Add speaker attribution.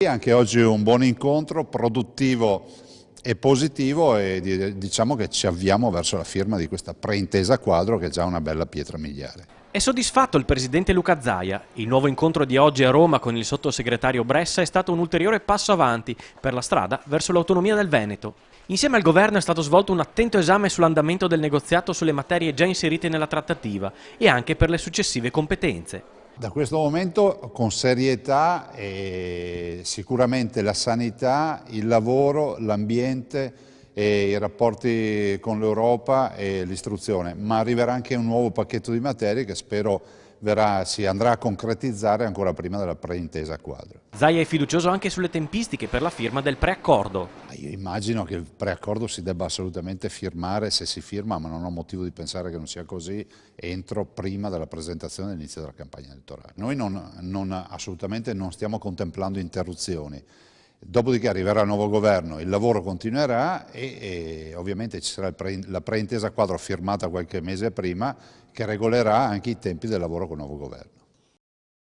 Speaker 1: Anche oggi è un buon incontro, produttivo e positivo, e diciamo che ci avviamo verso la firma di questa preintesa quadro, che è già una bella pietra miliare.
Speaker 2: È soddisfatto il presidente Luca Zaia. Il nuovo incontro di oggi a Roma con il sottosegretario Bressa è stato un ulteriore passo avanti per la strada verso l'autonomia del Veneto. Insieme al governo è stato svolto un attento esame sull'andamento del negoziato sulle materie già inserite nella trattativa e anche per le successive competenze.
Speaker 1: Da questo momento con serietà, sicuramente la sanità, il lavoro, l'ambiente, i rapporti con l'Europa e l'istruzione, ma arriverà anche un nuovo pacchetto di materie che spero si andrà a concretizzare ancora prima della preintesa quadro.
Speaker 2: Zaia è fiducioso anche sulle tempistiche per la firma del preaccordo.
Speaker 1: Io immagino che il preaccordo si debba assolutamente firmare, se si firma, ma non ho motivo di pensare che non sia così, prima della presentazione e dell'inizio della campagna elettorale. Noi assolutamente non stiamo contemplando interruzioni. Dopodiché arriverà il nuovo governo, il lavoro continuerà e ovviamente ci sarà la preintesa quadro firmata qualche mese prima, che regolerà anche i tempi del lavoro con il nuovo governo.